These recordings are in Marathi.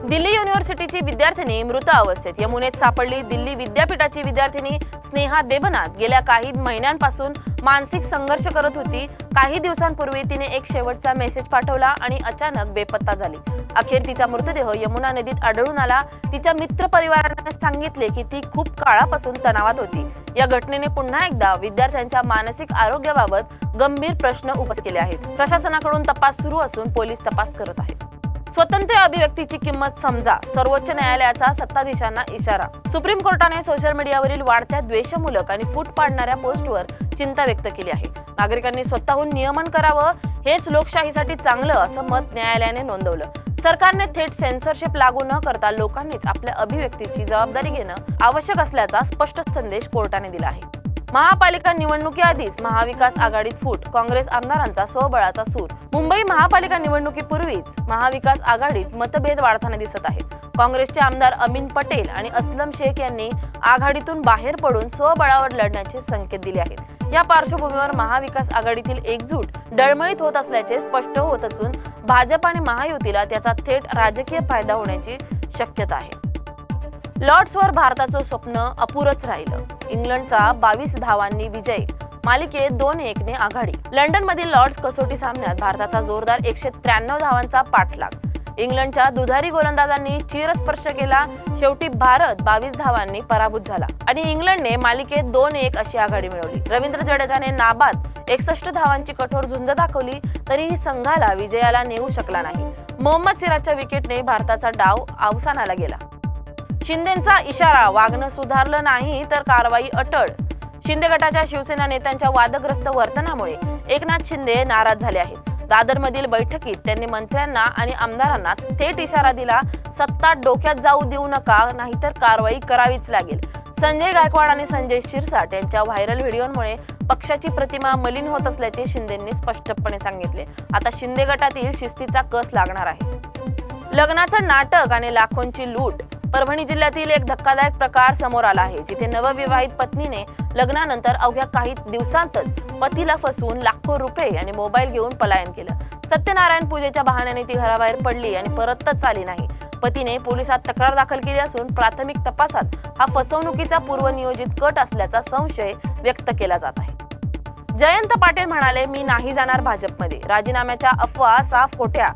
दिल्ली युनिव्हर्सिटीची विद्यार्थिनी मृत अवस्थेत यमुनेत सापडली। दिल्ली विद्यापीठाची विद्यार्थिनी स्नेहा देबनाथ गेल्या काही महिन्यांपासून मानसिक संघर्ष करत होती। काही दिवसांपूर्वी तिने एक शेवटचा मेसेज पाठवला आणि अचानक बेपत्ता झाली। अखेर तिचा मृतदेह यमुना नदीत आढळून आला। तिच्या मित्र परिवाराने सांगितले की ती खूप काळापासून तणावात होती। या घटनेने पुन्हा एकदा विद्यार्थ्यांच्या मानसिक आरोग्याबाबत गंभीर प्रश्न उपस्थित केले आहेत। प्रशासनाकडून तपास सुरू असून पोलीस तपास करत आहेत। स्वतंत्र अभिव्यक्तीची किंमत समजा, सर्वोच्च न्यायालयाचा सत्ताधीशांना इशारा। सुप्रीम कोर्टाने सोशल मीडियावरील वाढत्या द्वेषमूलक आणि फूट पाडणाऱ्या पोस्टवर चिंता व्यक्त केली आहे। नागरिकांनी स्वतःहून नियमन करावं, हेच लोकशाहीसाठी चांगलं असं मत न्यायालयाने नोंदवलं। सरकारने थेट सेन्सरशिप लागू न करता लोकांनीच आपल्या अभिव्यक्तीची जबाबदारी घेणं आवश्यक असल्याचा स्पष्ट संदेश कोर्टाने दिला आहे। महापालिका निवडणुकीआधीच महाविकास आघाडीत फूट, काँग्रेस आमदारांचा स्वबळाचा सूर। मुंबई महापालिका निवडणुकीपूर्वीच महाविकास आघाडीत मतभेद वाढताना दिसत आहेत। काँग्रेसचे आमदार अमीन पटेल आणि असलम शेख यांनी आघाडीतून बाहेर पडून स्वबळावर लढण्याचे संकेत दिले आहेत। या पार्श्वभूमीवर महाविकास आघाडीतील एकजूट डळमळीत होत असल्याचे स्पष्ट होत असून भाजप आणि महायुतीला त्याचा थेट राजकीय फायदा होण्याची शक्यता आहे। लॉर्ड्सवर भारताचं स्वप्न अपुरंच राहिलं। इंग्लंडचा 22 धावांनी विजय, मालिकेत 2-1 ने आघाडी। लंडन मधील लॉर्ड्स कसोटी सामन्यात भारताचा जोरदार 193 धावांचा पाठलाग। इंग्लंडच्या दुधारी गोलंदाजांनी चिरस्पर्श केला। शेवटी भारत 22 धावांनी पराभूत झाला आणि इंग्लंडने मालिकेत 2-1 अशी आघाडी मिळवली। रवींद्र जडेजाने नाबाद 61 धावांची कठोर झुंज दाखवली, तरीही संघाला विजयाला नेऊ शकला नाही। मोहम्मद सिराजच्या विकेटने भारताचा डाव अवसानाला गेला। शिंदेंचा इशारा, वागणं सुधारलं नाही तर कारवाई अटळ। शिंदे गटाच्या शिवसेना नेत्यांच्या वादग्रस्त वर्तनामुळे एकनाथ शिंदे नाराज झाले आहेत। दादरमधील बैठकीत त्यांनी मंत्र्यांना आणि आमदारांना थेट इशारा दिला, सत्ता डोक्यात जाऊ देऊ नका, नाहीतर कारवाई करावीच लागेल। संजय गायकवाड आणि संजय शिरसाट यांच्या व्हायरल व्हिडिओमुळे पक्षाची प्रतिमा मलिन होत असल्याचे शिंदेंनी स्पष्टपणे सांगितले। आता शिंदे गटातील शिस्तीचा कस लागणार आहे। लग्नाचं नाटक आणि लाखोंची लूट। परभणी जिल्ह्यातील एक धक्कादायक प्रकार समोर आला आहे, जिथे नवविवाहित पत्नीने लग्नानंतर अवघ्या काही दिवसांतच पतीला फसवून लाखो रुपये आणि मोबाईल घेऊन पलायन केलं। सत्यनारायण पूजेच्या बहाण्याने ती घराबाहेर पडली आणि परतच आली नाही। पतीने पोलिसात तक्रार दाखल केली असून प्राथमिक तपासात हा फसवणुकीचा पूर्वनियोजित कट असल्याचा संशय व्यक्त केला जात आहे। जयंत पाटील म्हणाले, मी नाही जाणार भाजपमध्ये। राजीनाम्याच्या अफवा साफ खोट्या।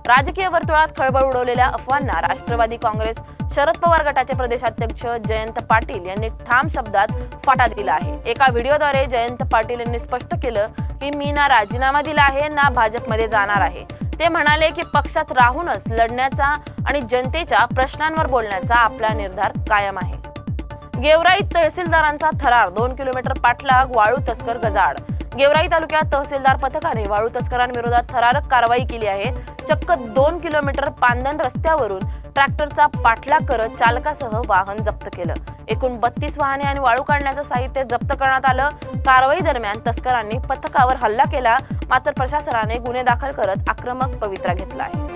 राजकीय वर्तुळात खळबळ उडवलेल्या अफवांना राष्ट्रवादी काँग्रेस शरद पवार गटाचे प्रदेशाध्यक्ष जयंत पाटील यांनी ठाम शब्दात फाटा दिला आहे। एका व्हिडिओद्वारे जयंत पाटील यांनी स्पष्ट केलं की मी ना राजीनामा दिला आहे ना भाजपमध्ये जाणार आहे। ते म्हणाले की पक्षात राहूनच लढण्याचा आणि जनतेच्या प्रश्नांवर बोलण्याचा आपला निर्धार कायम आहे। गेवराईत तहसीलदारांचा थरार, 2 किलोमीटर पाठलाग, वाळू तस्कर गजाआड। गेवराई तालुक्यात तहसीलदार पथकाने वाळू तस्करांविरोधात थरारक कारवाई केली आहे। चक्क 2 किलोमीटर पांदण रस्त्यावरून ट्रॅक्टरचा पाठलाग करत चालकासह वाहन जप्त केलं। एकूण 32 वाहने आणि वाळू काढण्याचं साहित्य जप्त करण्यात आलं। कारवाई दरम्यान तस्करांनी पथकावर हल्ला केला, मात्र प्रशासनाने गुन्हे दाखल करत आक्रमक पवित्रा घेतला आहे।